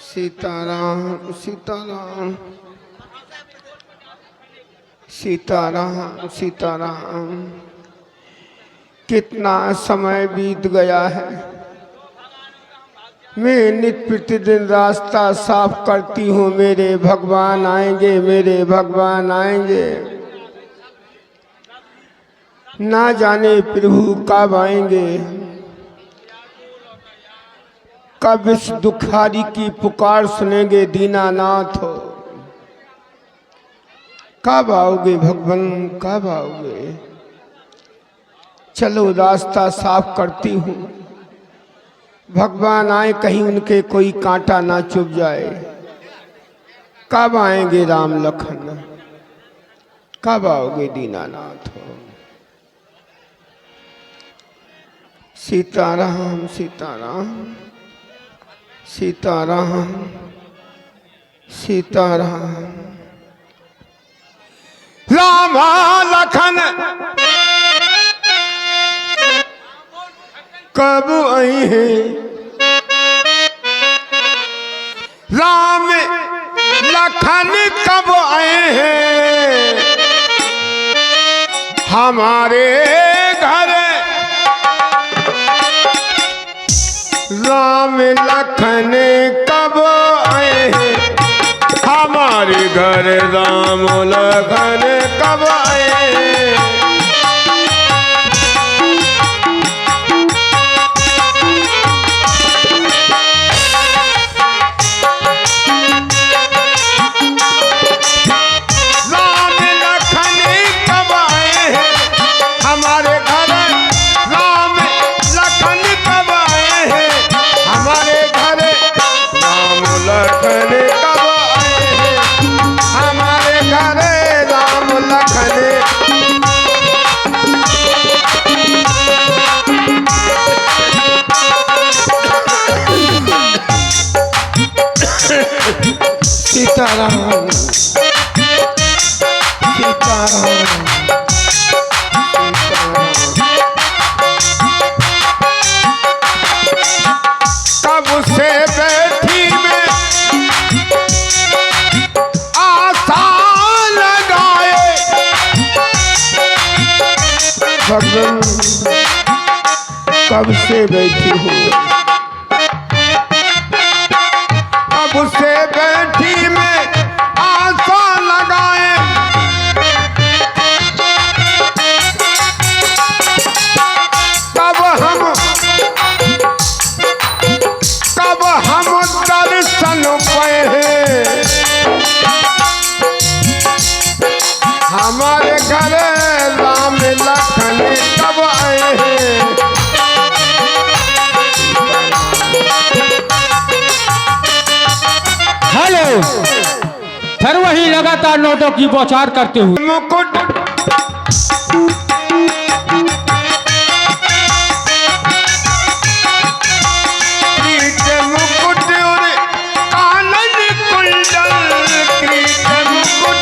सीताराम सीताराम सीताराम सीताराम। कितना समय बीत गया है। मैं नित्य प्रतिदिन रास्ता साफ करती हूँ, मेरे भगवान आएंगे, मेरे भगवान आएंगे। ना जाने प्रभु कब आएंगे, कब इस दुखारी की पुकार सुनेंगे। दीनानाथ हो, कब आओगे भगवान, कब आओगे। चलो रास्ता साफ करती हूँ, भगवान आए कहीं उनके कोई कांटा ना चुभ जाए। कब आएंगे राम लखन, कब आओगे दीनानाथ हो। सीताराम सीताराम सीताराम सीताराम। राम लखन कब आई है, राम लखन कब आए हैं हमारे घर। राम लखन कब आए हैं हमारे घर, राम लखन कब आए हैं। सीताराम सीताराम कब से बैठी में आशा लगाए भगवान, कब से बैठी हूँ, कब से बैठी में आशा लगाए। कब हम दर्शन पाए हैं हमारे घर, राम लखन कब आए हैं। हेलो, फिर वही लगातार नोटों की बौछार करते हुए मुकुट मुकुट और कानन कुंडल, किरीट मुकुट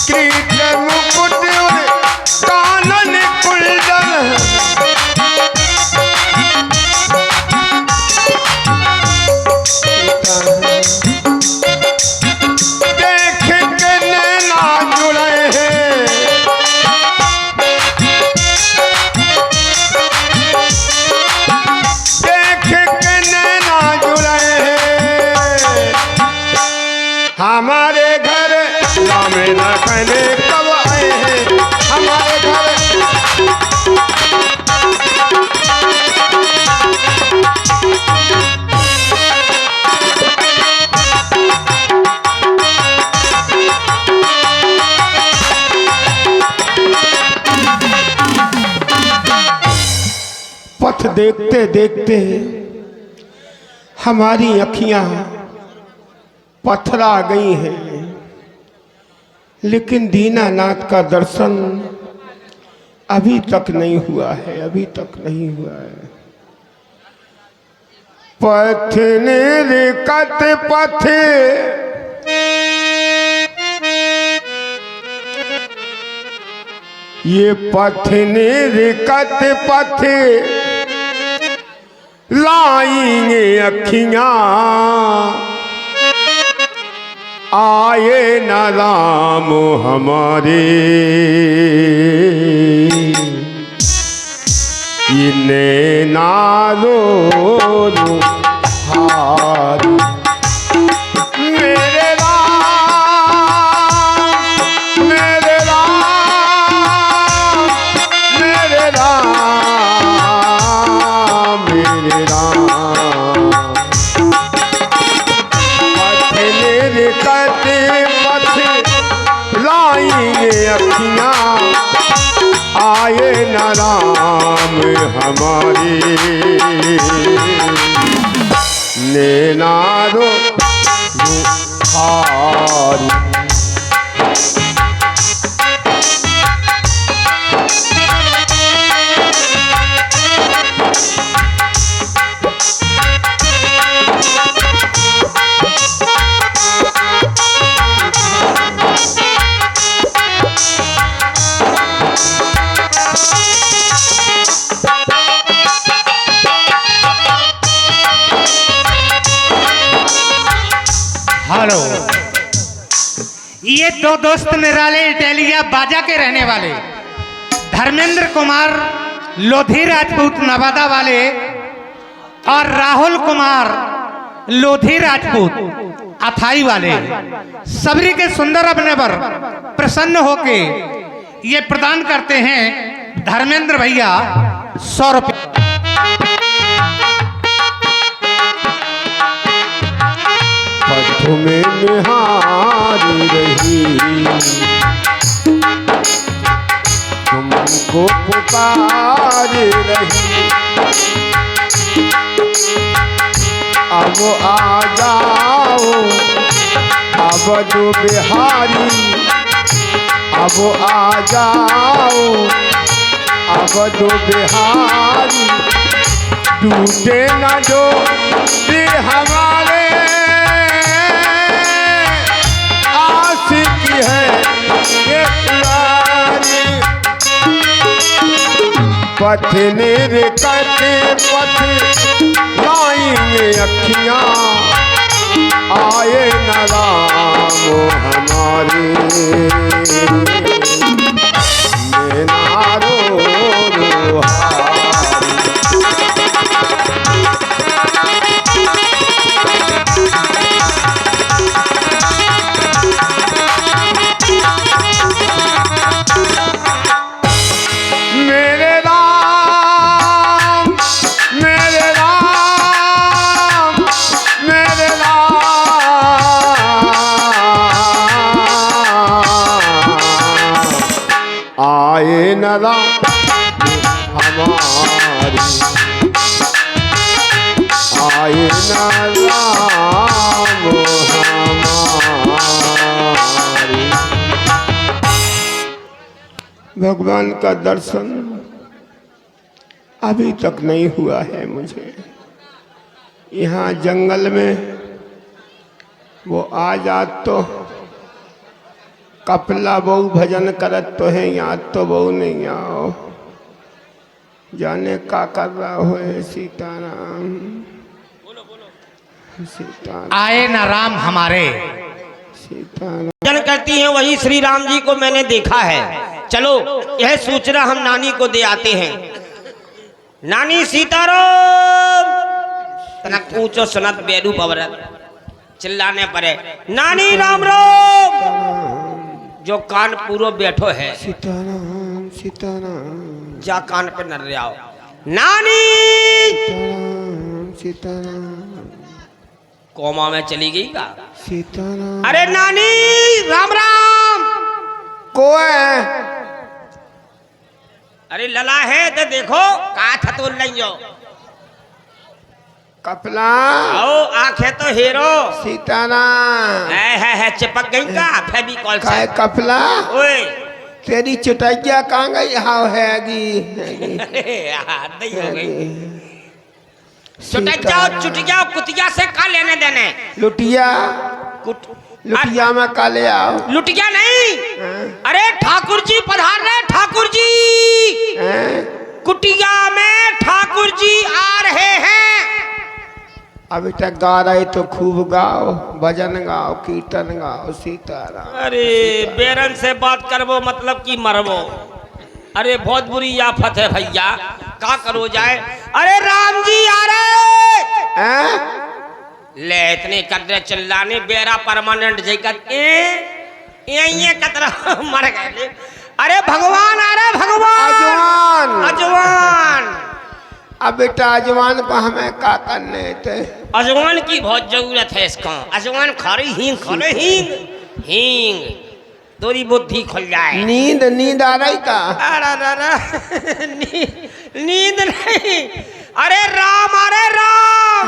किरीट मुकुट और कानन कुंडल। देख के नैना जुड़े हैं, देख के नैना जुड़े हैं हमारे घर। राम लखन कब आए हैं हमारे घर। पथ देखते देखते हमारी अखियां पथरा गई हैं, लेकिन दीनानाथ का दर्शन अभी तक नहीं हुआ है, अभी तक नहीं हुआ है। पथ निरकत पथ ये पथ निर्कत पथ लाएंगे अखियां, आए न राम हमारे, ये नैना रो रो हार। मेरे राम मेरे राम मेरे राम मेरे राम, पथ निर्कत पथ लाएंगे अखियां, आए न राम हमारे, नैना रो हार। हेलो, ये दो दोस्त निराले इटालिया बाजा के रहने वाले धर्मेंद्र कुमार लोधी राजपूत नवादा वाले और राहुल कुमार लोधी राजपूत अथाई वाले, सबरी के सुंदर अपने पर प्रसन्न होके ये प्रदान करते हैं धर्मेंद्र भैया 100 रुपये। पथ में निहारी रही तुमको पुकार रही, अब आ जाओ अब जो बिहारी, अब आ जाओ अब जो बिहारी, टूटे न जो हमारे आशिकी है ये प्यारी। पथ निर्कत पथ लाएंगे अखियां, आए न राम हमारे, नैना रो रो हार। मेरे राम मेरे राम मेरे राम, आए न राम हमारी, आए न राम हमारी। भगवान का दर्शन अभी तक नहीं हुआ है मुझे। यहाँ जंगल में वो आज तो कपला बहु भजन करत तो है, यहाँ तो बहु नहीं आओ, जाने का कर रहा हो सीताराम सीताराम। आए न राम हमारे, सीताराम भजन करती हैं वही श्री राम जी को मैंने देखा है। चलो यह सूचना हम नानी को दे आते हैं। नानी सीताराम, तनक ऊंचो सुनत बेरू पवरत, चिल्लाने पड़े नानी राम राम, जो कान पूरो बैठो है सीताराम सीताराम जा कान पे न आओ। नानी सीताराम सीताराम कोमा में चली गई का? सीताराम। अरे नानी राम राम, को है? अरे लला है तो देखो का था तो नहीं जाओ कपला आओ, आंखें तो हीरो सीताराम है चिपक गई का फेविकॉल से। काय कपला ओए तेरी चुटैया कहाँ गई? हाँ हैगी नहीं हो गई। चुटक जाओ चुट जाओ, कुतिया से का लेने देने। लुटिया लुटिया में का ले आओ। लुटिया नहीं, अरे ठाकुर जी पधार रहे, ठाकुर जी बेटा गा रहे तो खूब गाओ, भजन गाओ, कीर्तन गाओ, सीताराम। अरे बेरन से बात करबो मतलब कि मरबो। अरे बहुत बुरी आफत है भैया, का करो जाए। अरे राम जी आ रहे हैं? ले इतने कदरे चिल्लाने बेरा परमानेंट जैकत ये कतरा मर गए। अरे भगवान आ रहे भगवान। अजवान। अजवान। अब बेटा अजवान को हमें क्या करने थे? अजवान की बहुत जरूरत है इसको। अजवान खारी हींग खाले हींग हींग तोरी बुद्धि खुल जाए। नींद नींद आ रही का? नींद नहीं। अरे राम अरे राम।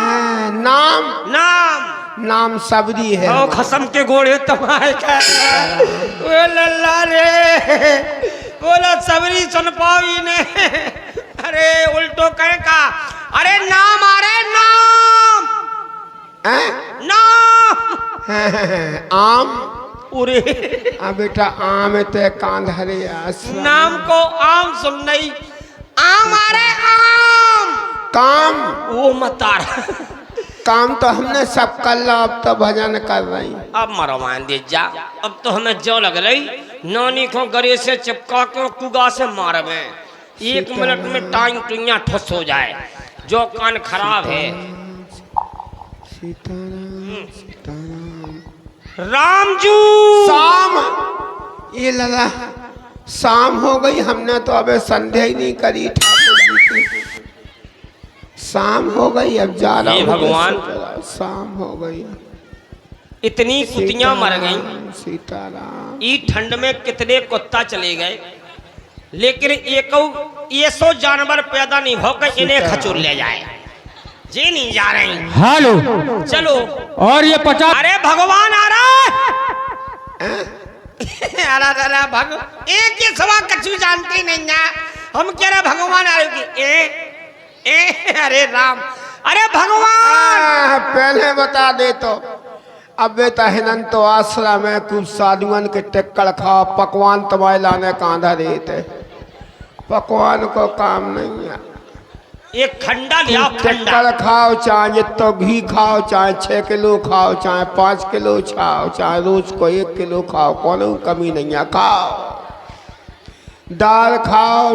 नाम नाम नाम सबरी है। ओ खसम के घोड़े तुम्हारे का ओ लल्ला रे बोला सबरी सुन पावी ने। अरे उल्टो कहे का। अरे नाम आ रहे नाम नाम आम। उरे अब बेटा आम ते कांधरे आसरा। नाम को आम सुन नहीं। आम आ रहे आम। काम वो मतारा काम तो हमने सब कर ला, अब तो भजन कर रही। अब मरवान दे जा। अब तो हमें जो लग रही नानी को गरे से चिपका के कुगा से मार में 1 मिनट में टाइम टुइया ठुस हो जाए। जो कान खराब है। सीताराम सीताराम। रामजू शाम। ये लला शाम हो गई, हमने तो अबे संध्या ही नहीं करी ठाकुर जी की। शाम हो गई, अब जा रहा हूं। भगवान शाम हो गई। इतनी कुतियां मर गई। सीताराम। ई ठंड में कितने कुत्ता चले गए, लेकिन एक ये सो जानवर पैदा नहीं हो गए इन्हें खचुर ले जाए। जी नहीं जा रही। हेलो चलो। और ये 50। अरे भगवान आ रहा है। अरे भग एक ही सवा कछु जानती नहीं ना। हम कह रहे भगवान आ रहे अरे राम। अरे भगवान पहले बता दे तो। अब बेटा हिनन तो आश्रम में कुछ साधुअन के टेक्कड़ खाओ, पकवान तुम्हारे लाने कांधा देते। पकवान को काम नहीं है। एक खंडा लिया खंडा। टेक्कड़ खाओ, चाहे तो घी खाओ, चाहे 6 किलो खाओ, चाहे 5 किलो खाओ, चाहे रोज को 1 किलो खाओ, कोनो कमी नहीं है। खाओ दाल खाओ,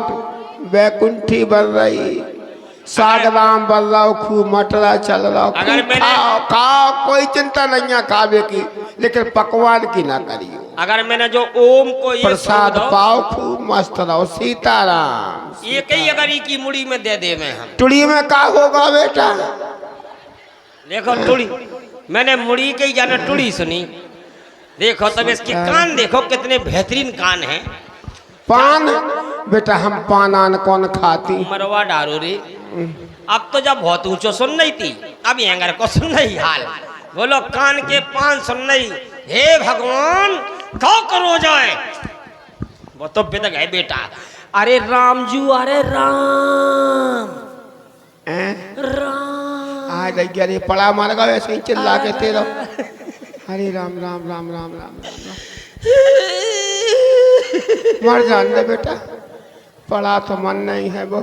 बैकुंठी बन रही, साग राम बन रहा, खूब मटरा चल रहा। अगर मैंने खाओ खाओ, कोई चिंता नहीं है खावे की, लेकिन पकवान की ना करियो। अगर मैंने जो ओम को ये प्रसाद पाओ, खूब मस्त रहो। सीताराम। एक ही अगर ई की मुड़ी में दे दे में हम। टुड़ी में का होगा बेटा? देखो टुड़ी मैंने मुड़ी के जाने टुड़ी सुनी। देखो तब इसके कान देखो कितने बेहतरीन कान हैं। पान बेटा हम पान आन कौन खाती? मरवा डारो रे। अब तो जब बहुत ऊंचो सुन नहीं थी, अब एंगर को सुन नहीं हाल। बोलो कान के पान सुन नहीं। हे भगवान क्या करो जाए। वो तो बेटा गए बेटा। अरे रामजू अरे राम राम। आ गई। अरे पड़ा मार गया ऐसे ही चिल्ला के तेरा। हरे राम राम राम राम राम राम। मर जान दे बेटा, पड़ा तो मन नहीं है वो।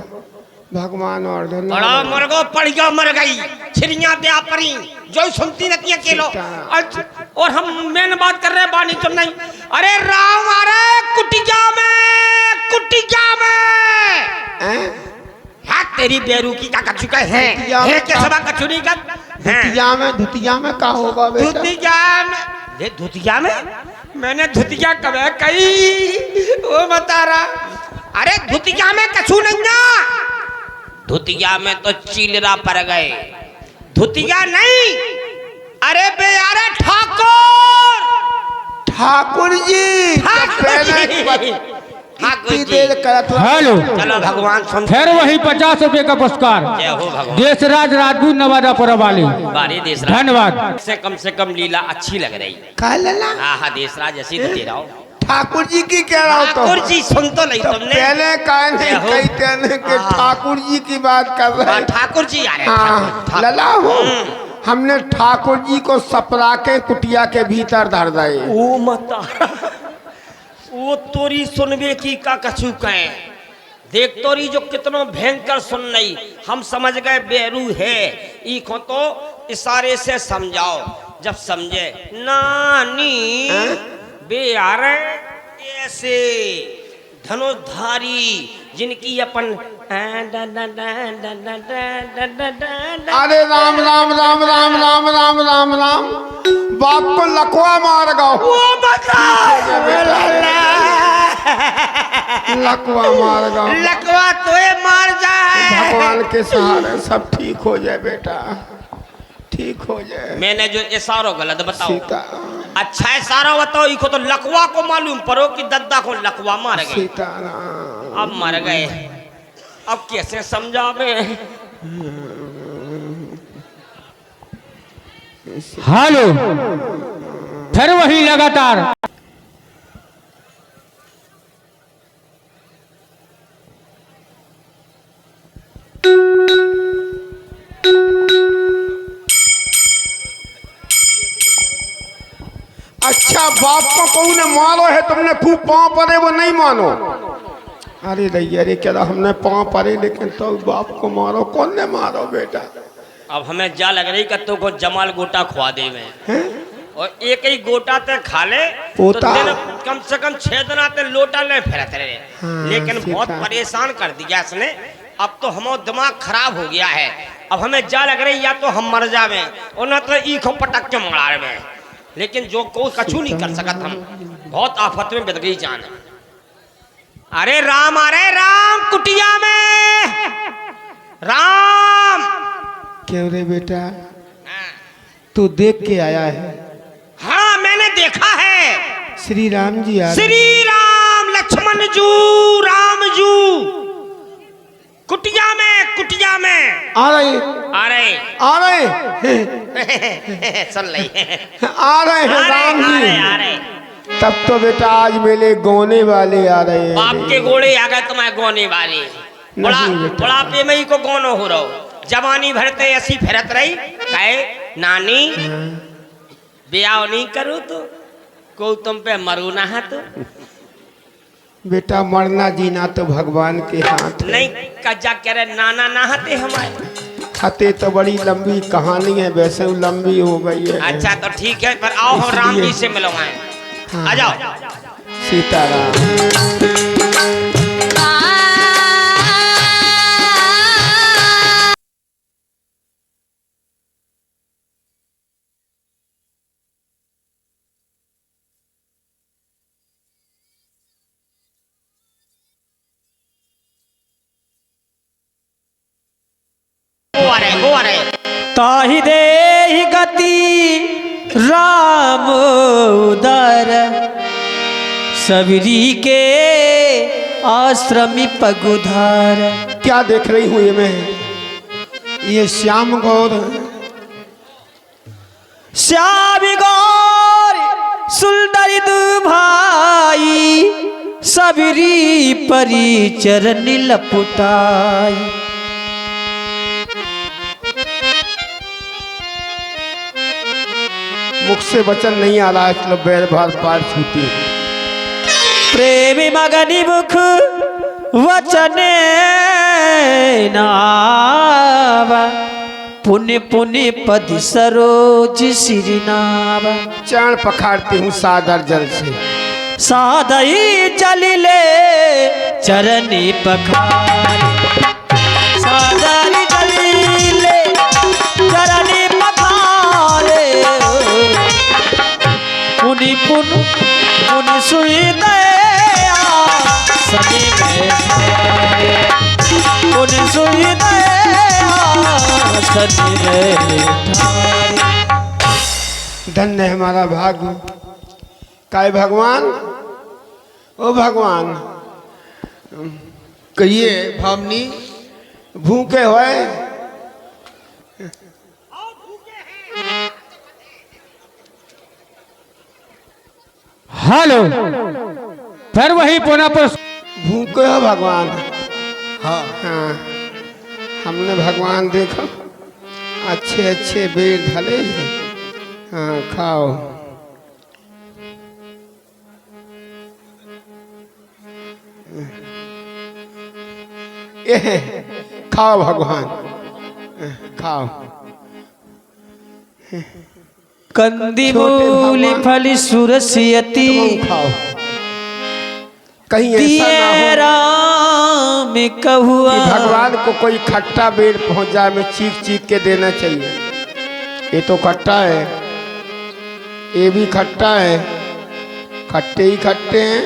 भगवान और बड़ा मर गो पड़िया मर गई। छिरिया ब्याह परी जो सुनती रहती है केलो। और हम मेन बात कर रहे हैं बानी तो नहीं। अरे राम आ रहे कुटिया में कुटिया में। हाँ तेरी बेरूकी का कछु का है के सबा कछु नहीं कर। धुतिया में का होगा बेटा? धुतिया में ये धुतिया में मैंने धुतिया कब है कही वो बता रहा। अरे धुतिया में कछु नहीं ना। धुतिया में तो चिलरा पड़ गए। धुतिया नहीं। अरे बे यारे ठाकुर ठाकुर जी। हेलो चलो भगवान सुन। फिर वही 50 रुपए का पुरस्कार। जय हो भगवान। देशराज राजपूत नवादापुर वाली। बारी देशराज धन्यवाद। से कम लीला अच्छी लग रही। कह लेना हाँ देशराज ऐसी तो दे रहा हूँ। ठाकुर जी की कह रहा हूँ। ठाकुर जी सुन तो नहीं तुमने। पहले कहा नहीं जय हो। कही कहने के ठाकुर जी की बात कर रहे हैं। ठाकुर जी आ रहे हाँ लला हो। हमने ठाकुर जी को सपरा के कुटिया के भीतर धर दे। ओ मता वो तोरी सुनबे की का कछु कहे। देख तोरी जो कितनो भयंकर सुन नहीं। हम समझ गए बेरू है। ई को तो इशारे से समझाओ। जब समझे नानी बे आ रहे ऐसे धनुधारी जिनकी अपन अरे राम राम राम राम राम राम राम राम, बाप को लकवा मार गो। लकवा मार गो, लकवा तोए मार जाए। भगवान के सहारे सब ठीक हो जाए बेटा, ठीक हो जाए। मैंने जो इशारो गलत बताओ, सीता अच्छा इशारा बताओ। इको तो लकवा को मालूम पड़ो कि दद्दा को लकवा मार गए। सीताराम अब मर गए, अब कैसे समझावे। हेलो, फिर वही लगातार। अच्छा बाप को कहू ने मारो है, तुमने खूब पाँव पड़े वो नहीं मानो। अरे रैया रे क्या हमने पाँव पड़े लेकिन तो बाप को मारो, कौन ने मारो बेटा। अब हमें जा लग रही कि तो को जमाल गोटा खुआ दे में, और एक ही गोटा ते खा ले तो दिन कम से कम 6 दिन आते लोटा ले फिरत रहे। हाँ, लेकिन बहुत परेशान कर दिया इसने। अब तो हमारा दिमाग खराब हो गया है। अब हमें जा लग रही या तो हम मर जावे और न तो ईखों पटक के मरा में, लेकिन जो कोई कछु नहीं कर सकत। हम बहुत आफत में बिद गई जान। अरे राम कुटिया में राम। क्यों रे बेटा, तू देख के आया है? हाँ मैंने देखा है। श्री राम जी आ रहे। श्री राम लक्ष्मण जू राम जू कुटिया में आ रहे आ रहे आ रहे सुन ली आ रहे हैं राम जी। आ रहे। तब तो बेटा आज मेले गोने वाले आ रहे हैं। बाप के गोड़े आ गए तुम्हें गोने वाले। बेटा। बुढ़ापे में ही को गोनो हो रहो। जवानी भरते ऐसी फिरत रही कहे नानी ब्याह नहीं करो तो को तुम पे मरू ना है तो। बेटा मरना जीना तो भगवान के हाथ है। नहीं कजा कह रहे नाना नहाते हमारे। खाते तो बड़ी लंबी कहानी है, वैसे लंबी हो गई है। अच्छा तो ठीक है, पर आओ हम राम जी से मिलवाएं। हाँ। आ जाओ। सीताराम। वो आ रहे। ताहि दे गति राम उदर सबरी के आश्रमी पगुधार। क्या देख रही हूँ ये मैं? ये श्याम गौर श्याम गौर सुंदर दु भाई सबरी परी चरण लपुटाई। मुख से वचन नहीं आ रहा है, इसलिए बैर बार पार छूती। प्रेमी मगनी मुख वचन नावा पुण्य पुण्य पद सरोज सिरनावा। चरण पखाड़ती हूँ सादर जल से। सादई चलिले चरणी पखार। सादई चलिले चरणी पखारे। पुनि पुन पुनि सुई दया सनी में ठारे। पुनि सुई दया सनी में ठारे। धन्य है हमारा भाग्य। काय भगवान, ओ भगवान, कहिए भावनी भूखे होए? हेलो, फिर वही पुनः पर भूखे हो भगवान? हाँ हाँ, हमने भगवान देखो अच्छे अच्छे बेर धले हैं। हाँ खाओ। खाओ भगवान, खाओ। कंदीमूल फल सुरसियती तुम खाओ, कहीं ऐसा दिए ना हो राम कहुआ। कि भगवान को कोई खट्टा बेर पहुंच जाए, में चीख चीख के देना चाहिए। ये तो खट्टा है, ये भी खट्टा है, खट्टे ही खट्टे हैं।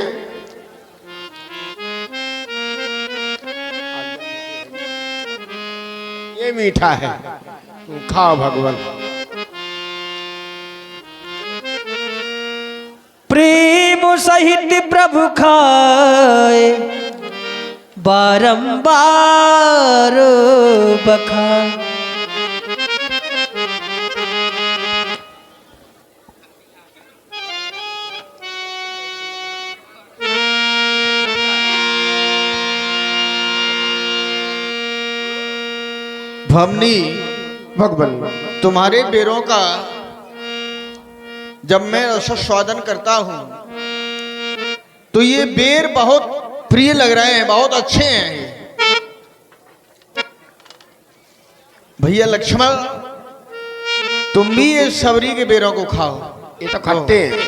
ये मीठा है, तुम खाओ भगवान। प्रेम सहित प्रभु खाए बारंबार बखाए। भमनी, भगवान तुम्हारे बेरों का जब मैं रसस्वादन करता हूं तो ये बेर बहुत प्रिय लग रहे हैं, बहुत अच्छे हैं ये। भैया लक्ष्मण, तुम भी ये सबरी के बेरों को खाओ। ये तो खट्टे हैं।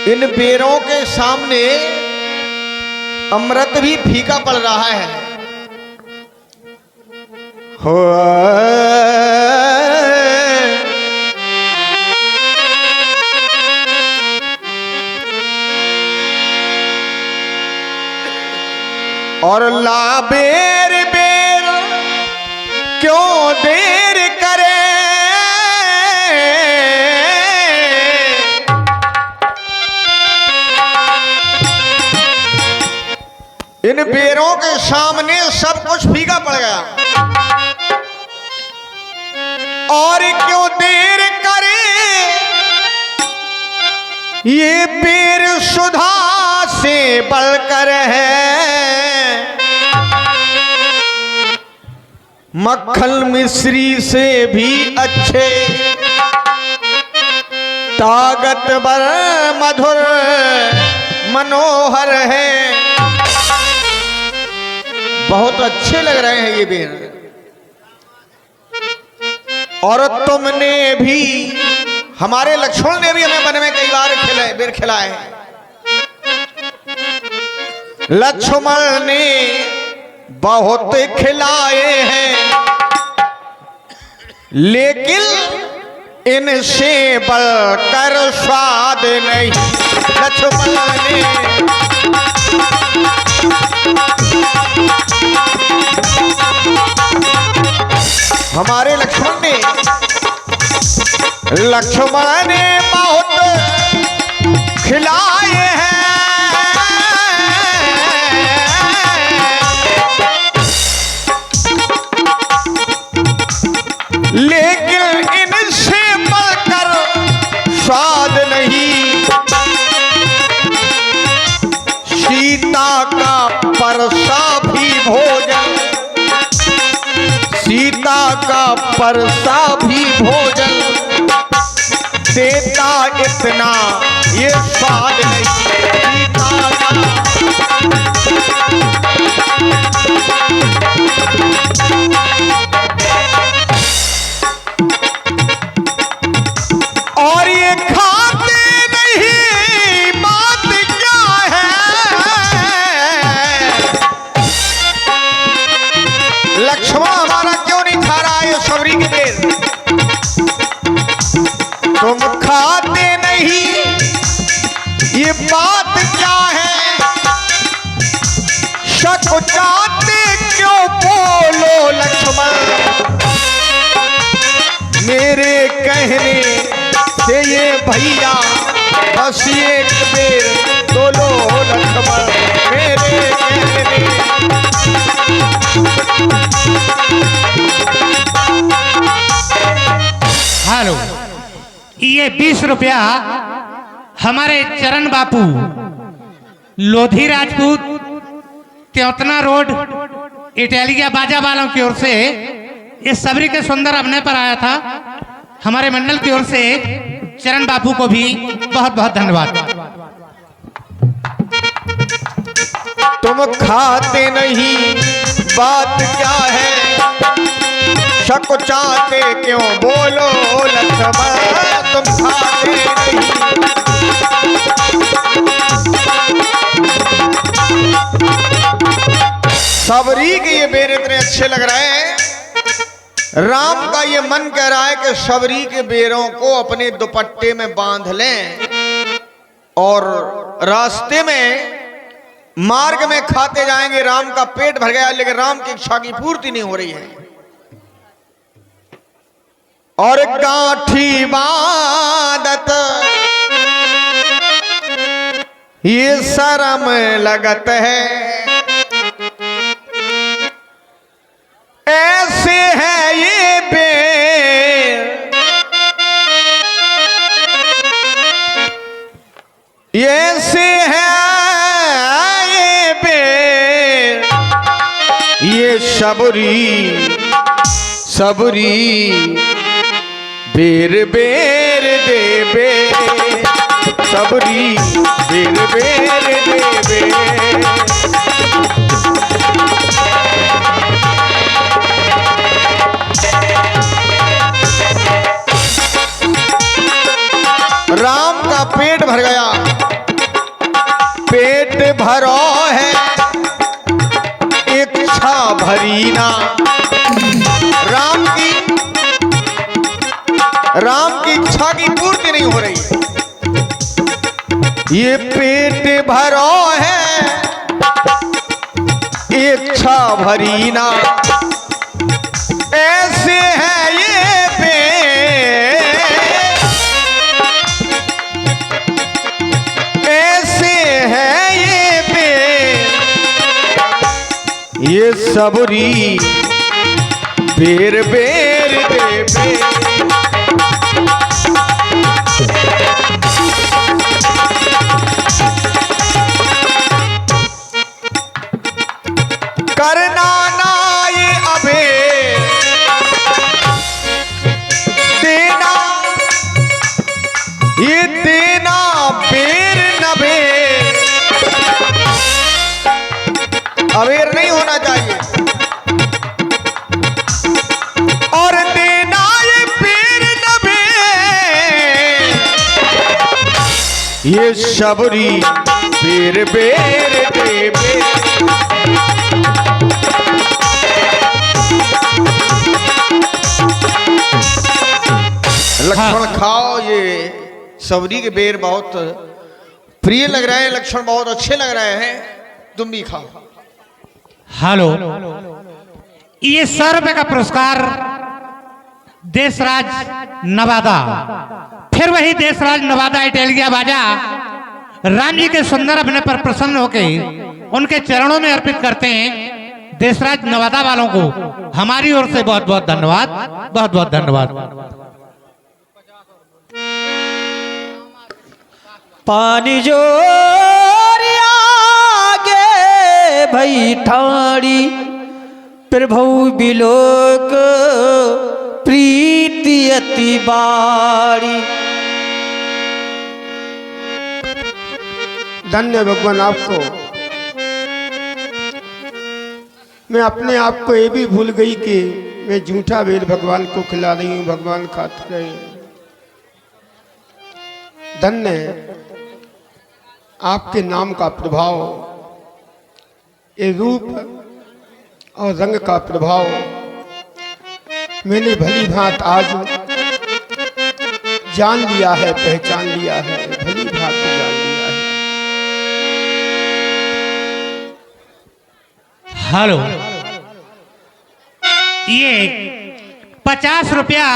इन बेरों के सामने अमृत भी फीका पड़ रहा है। हो और ला बेर बेर क्यों देर करे, इन बेरों के सामने सब कुछ फीका पड़ गया। और क्यों देर करे, ये बेर सुधा से बढ़कर है, मक्खन मिश्री से भी अच्छे, ताकतवर मधुर मनोहर है। बहुत अच्छे लग रहे हैं ये बेर। और तुमने भी, हमारे लक्ष्मण ने भी हमें वन में कई बार बेर खिलाए हैं। लक्ष्मण ने बहुत खिलाए हैं, लेकिन इनसे बढ़कर स्वाद नहीं। लक्ष्मण ने हमारे लक्ष्मण ने बहुत खिलाए हैं, लेकिन इनसे बढ़कर स्वाद नहीं। सीता का परसा भी भोजन, सीता का परसा भी भोजन देता इतना ये स्वाद नहीं। सीता का और ये खाते नहीं, बात क्या है। लक्ष्मण हमारा क्यों नहीं खा रहा है सबरी के बेर? तुम खाते नहीं, ये बात क्या है। शकुचाते क्यों बोलो लक्ष्मण, मेरे कहने से ये भैया बस एक बेर तो लो लक्ष्मण, मेरे कहने। हेलो, ये 20 रुपया हमारे चरण बापू लोधी राजपूत त्योतना रोड इटालिया बाजा वालों की ओर से इस सबरी के सुंदर अभिनय पर आया था। हमारे मंडल की ओर से चरण बापू को भी बहुत बहुत धन्यवाद। तुम खाते नहीं, बात क्या है। छकुचाते क्यों बोलो लक्ष्मण तुम खाते नहीं। सबरी के ये बेर इतने अच्छे लग रहे हैं। राम का ये मन कह रहा है कि सबरी के बेरों को अपने दुपट्टे में बांध लें और रास्ते में मार्ग में खाते जाएंगे। राम का पेट भर गया लेकिन राम की इच्छा की पूर्ति नहीं हो रही है। और गांठी बांधत ये शर्म लगत है, ऐसे है ये बेर, ऐसे है ये बेर, ये सबरी सबरी बेर बेर देबे, सबरी बेर बेर देबे। राम का पेट भर गया, पेट भरो है इच्छा भरी ना। राम की इच्छा की पूर्ति नहीं हो रही। ये पेट भरो है इच्छा भरी ना, ऐसे है ये पेट, ऐसे है ये पेट, ये सबरी बेर बेर देबे। करना ना ये अबे देना, ये देना बेर नबे, अबेर नहीं होना चाहिए। और देना ये बेर नबे, ये सबरी बेर बेर देबे। लक्ष्मण खाओ, ये सबरी के बेर बहुत प्रिय लग रहे हैं, लक्ष्मण बहुत अच्छे लग रहे हैं, तुम भी खाओ। हेलो, ये 100 रुपए का पुरस्कार देशराज नवादा, फिर वही देशराज नवादा इटालिया बाजा राम जी के सुंदर अभिनय पर प्रसन्न होकर उनके चरणों में अर्पित करते हैं। देशराज नवादा वालों को हमारी ओर से बहुत बहुत धन्यवाद, बहुत बहुत धन्यवाद। पानी जो आगे भई ठाड़ी, प्रभु बिलोक प्रीति अति बाड़ी। धन्य भगवान आपको। मैं अपने आप को ये भी भूल गई कि मैं झूठा बेर भगवान को खिला रही हूँ, भगवान खाते रहे। धन्य आपके नाम का प्रभाव, ये रूप और रंग का प्रभाव मैंने भली भांत आज जान लिया है, पहचान लिया है, भली भांत जान लिया है। हेलो, ये 50 रुपया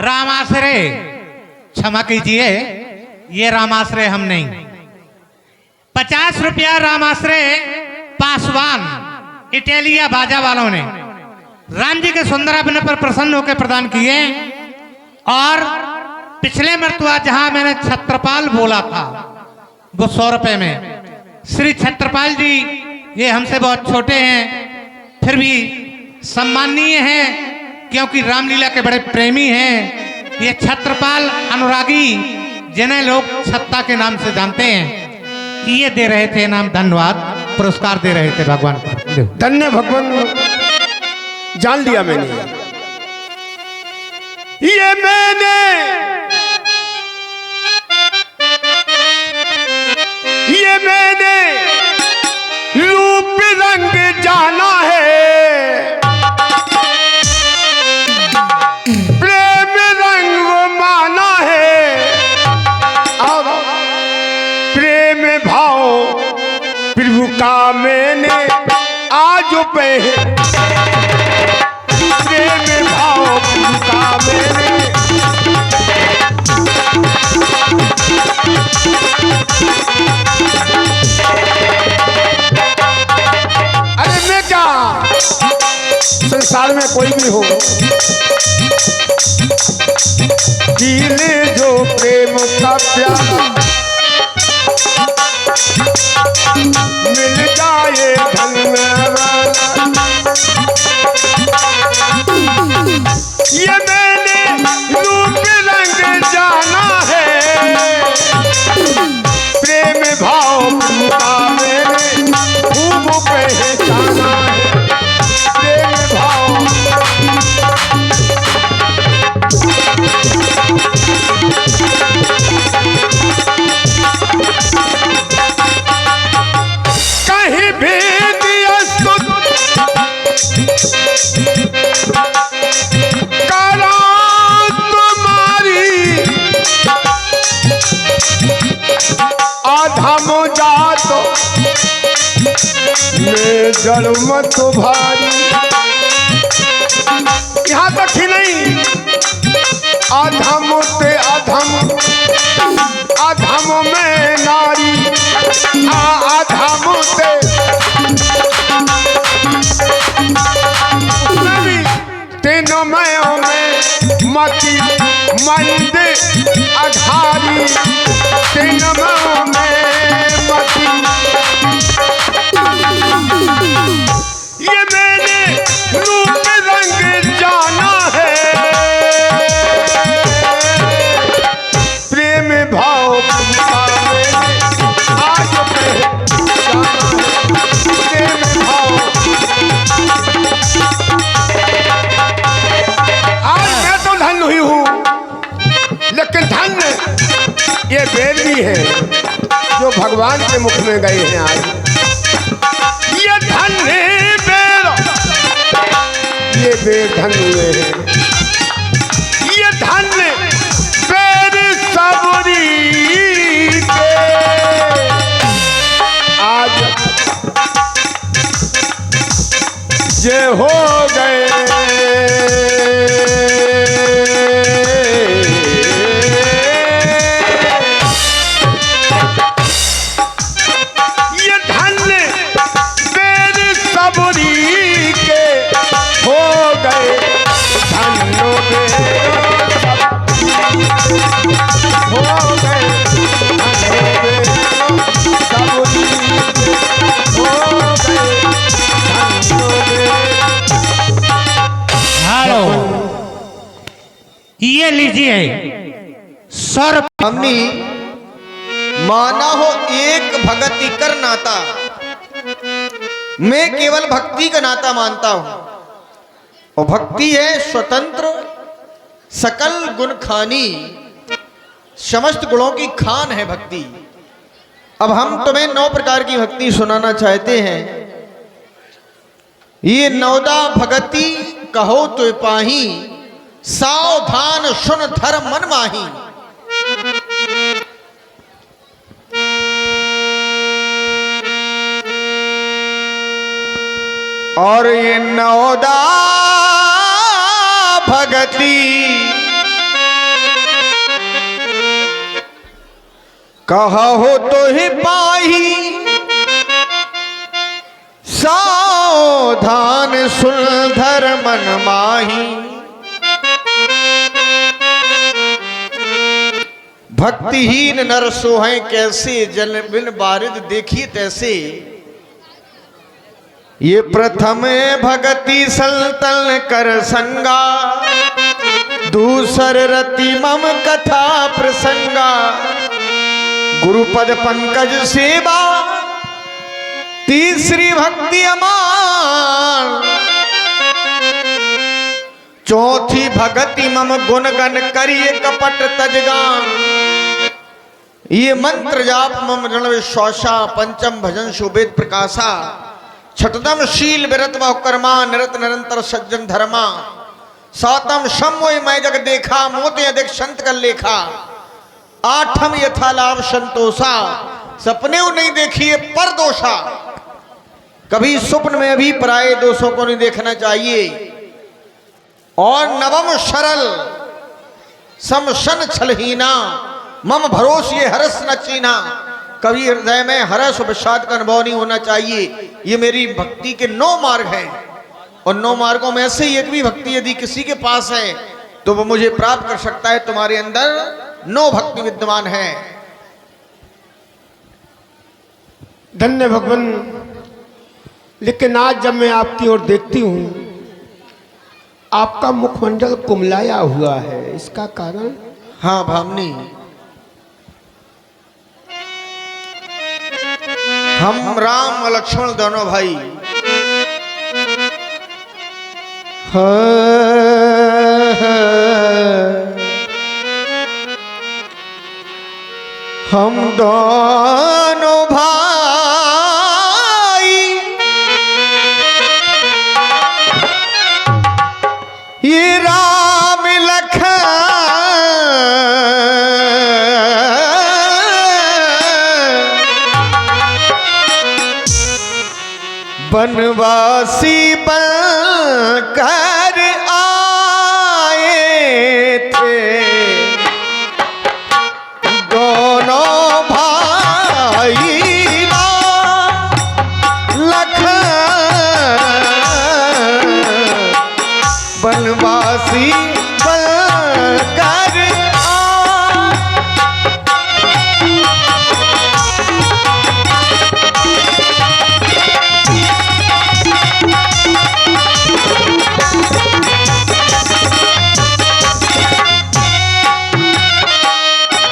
रामाश्रय, क्षमा कीजिए ये रामाश्रय हम नहीं, 50 रुपया रामाश्रय पासवान इटालिया बाजा वालों ने राम जी के सुंदर अभिनय पर प्रसन्न होकर प्रदान किए। और पिछले मर्तबा जहां मैंने छत्रपाल बोला था वो 100 रुपए में, श्री छत्रपाल जी ये हमसे बहुत छोटे हैं फिर भी सम्माननीय हैं क्योंकि रामलीला के बड़े प्रेमी हैं। ये छत्रपाल अनुरागी जिन्हें लोग छत्ता के नाम से जानते हैं, ये दे रहे थे नाम, धन्यवाद, पुरस्कार दे रहे थे भगवान को। धन्य भगवान, जान लिया मैंने। ये मैंने रूप रंग जाना है, प्रेम रंग माना है, और प्रेम भाव प्रभु का मैंने आज पे प्रेम भाव प्रभु का मैंने संसार में कोई भी हो, जीने जो प्रेम का प्यारा मिल जाए धन ये मैंने रूप रंग जाना है, प्रेम भाव का मैंने खूब पहचाना है, प्रेम भाव कहीं भी दिया करा तुम्हारी आधा मोजा तो मैं जन्म तो भारी, यहाँ तक ही नहीं, अधम ते अधम अधम में नारी, अधम ते तीनों में मती मंद अघारी, तीनों में मती ये मैंने रूप रंग जाना है, प्रेम भाव आज पे जाना है, प्रेम भाव आज मैं तो धन हुई हूँ, लेकिन धन ये वेद भी है जो भगवान के मुख में गए हैं। आज ये धन ये बेधन हुए हैं, ये धन बेर सबरी के आज ये हो गए, ये धन बेर सबरी के हो गए, धन्नो हो गए, हेलो, ये लीजिए सर। हमने माना हो एक भगति कर नाता, मैं केवल भक्ति का नाता मानता हूं, और भक्ति है स्वतंत्र सकल गुण खानी, समस्त गुणों की खान है भक्ति। अब हम तुम्हें 9 प्रकार की भक्ति सुनाना चाहते हैं। ये 9दा भगति कहो तो पाही, सावधान सुन धर मन माही। और ये 9दा भगति कहो तो ही पाही, सावधान सुन धर मन माही। भक्तिहीन नर सोहें कैसे, जल बिन बारिद देखिए तैसे। ये प्रथम भगति सलतल कर संगा, दूसर रति मम कथा प्रसंगा। गुरुपद पंकज सेवा, तीसरी भक्ति अमान। चौथी भगति मम गुणगन करिए कपट तजगान। ये मंत्र जाप मम रण विश्वासा। पंचम भजन शुभेद प्रकाशा। छठतम शील विरत बहु कर्मा निरत निरंतर सज्जन धर्मा। सातम समोय मैं जग देखा मोते अधिक संत कर लेखा। आठम यथा लाभ संतोषा सपने नहीं देखिए पर दोषा। कभी स्वप्न में भी पराये दोषों को नहीं देखना चाहिए। और नवम सरल समसन छलहीना मम भरोस ये हरस न चीना। कभी हृदय में हरस और विषाद का अनुभव नहीं होना चाहिए। ये मेरी भक्ति के 9 मार्ग हैं और 9 मार्गों में से एक भी भक्ति यदि किसी के पास है तो वो मुझे प्राप्त कर सकता है। तुम्हारे अंदर 9 भक्ति विद्यमान है। धन्य भगवान। लेकिन आज जब मैं आपकी ओर देखती हूँ आपका मुखमंडल कुमलाया हुआ है, इसका कारण? हाँ भामनी, हम राम और लक्ष्मण दोनों भाई हम दोनों भाई ये राम लखन बनवासी बनकर आए थे। दोनों भाई लखन बनवासी बनकर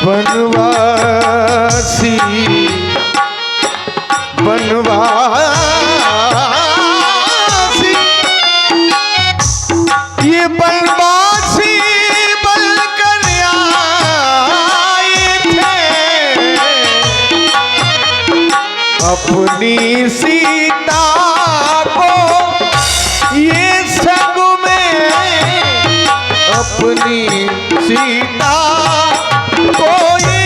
बनवासी बनवासी ये बनवासी बनकर आए थे। अपनी सीता को ये संग में अपनी सीता कोई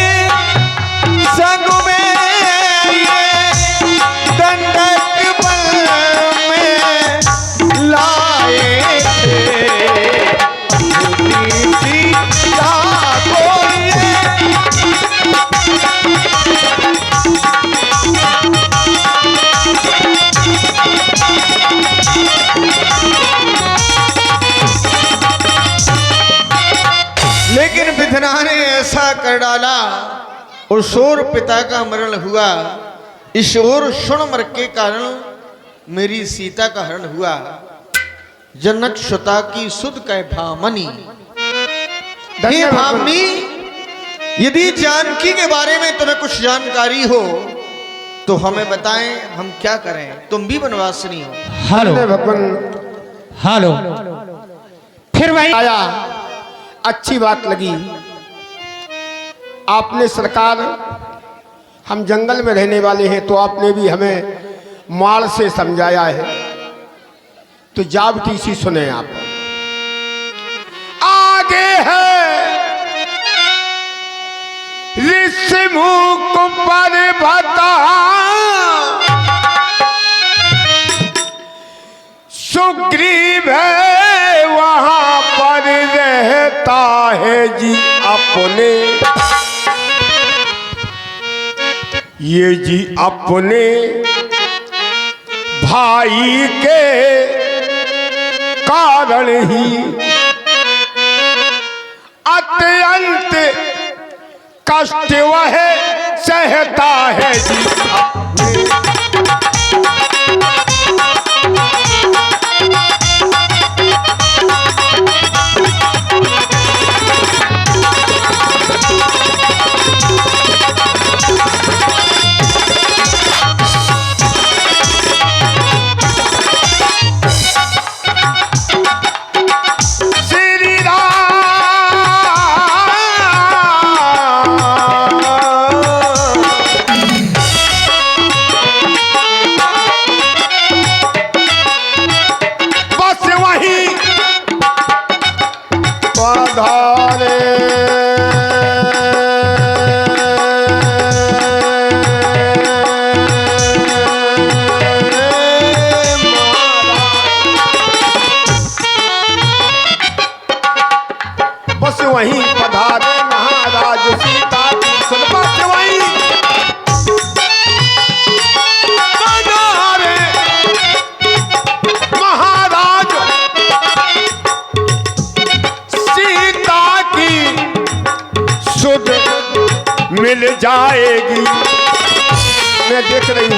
संग में ये दंडक बल में लाए थे। अपनी सीता को ये लेकिन विधना ने ऐसा कर डाला और शोर पिता का मरण हुआ। इस और क्षण मर के कारण मेरी सीता का हरण हुआ। जनक सुता की सुध कह भामनी। हे भामनी, यदि जानकी के बारे में तुम्हें कुछ जानकारी हो तो हमें बताएं, हम क्या करें। तुम भी वनवासिनी हो। हेलो धन्य भगवान। हेलो। फिर वही आया, अच्छी बात लगी। आपने सरकार, हम जंगल में रहने वाले हैं तो आपने भी हमें माल से समझाया है, तो जाबती सी सुने आप। आगे है ऋषि मुख पर बता सुग्रीव है वहां पर रहता है जी अपने। ये जी अपने भाई के कारण ही अत्यंत कष्ट वह सहता है जी अपने।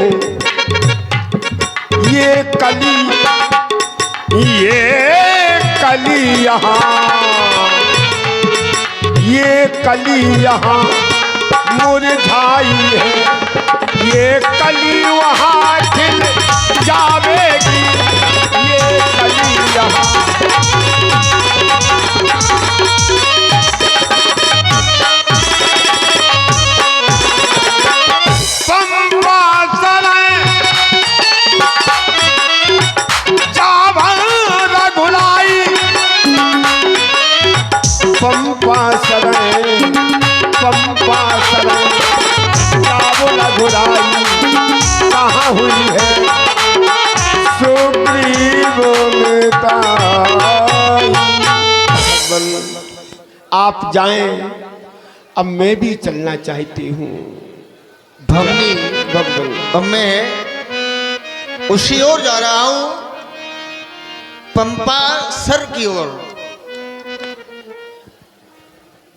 हूँ ये कली यहाँ मुरझाई है, ये कली वहाँ खिल जावेगी, ये कली यहाँ। पंपा सराय जावर रघुलाई, पंपा सराय जावर रघुलाई कहाँ हुई है सुग्रीव मिताई। आप जाएं, अब मैं भी चलना चाहती हूँ। भवनी अब मैं उसी ओर जा रहा हूं, पंपा सर की ओर।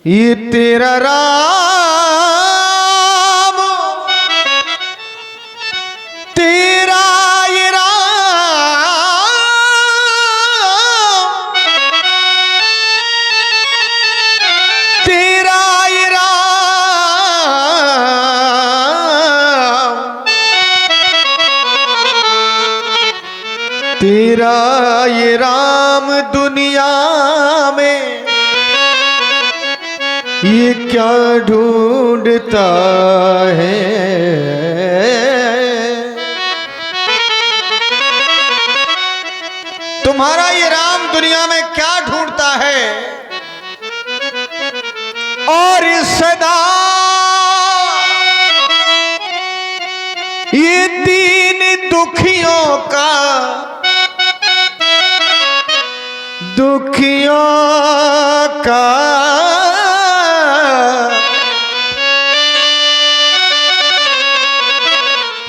ये तेरा राम तेरा ये राम तेरा ये राम तेरा ये राम दुनिया में ये क्या ढूंढता है। तुम्हारा ये राम दुनिया में क्या ढूंढता है, और सदा ये दीन दुखियों का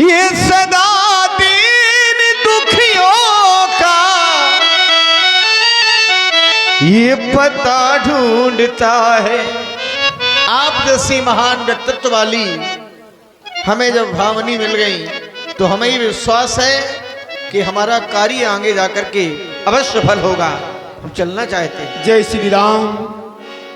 ये सदा दीन दुखियों का ये पता ढूंढता है। आप जैसी महान व्यक्तित्व वाली हमें जब भावनी मिल गई तो हमें ही विश्वास है कि हमारा कार्य आगे जाकर के अवश्य फल होगा। हम चलना चाहते हैं। जय श्री राम।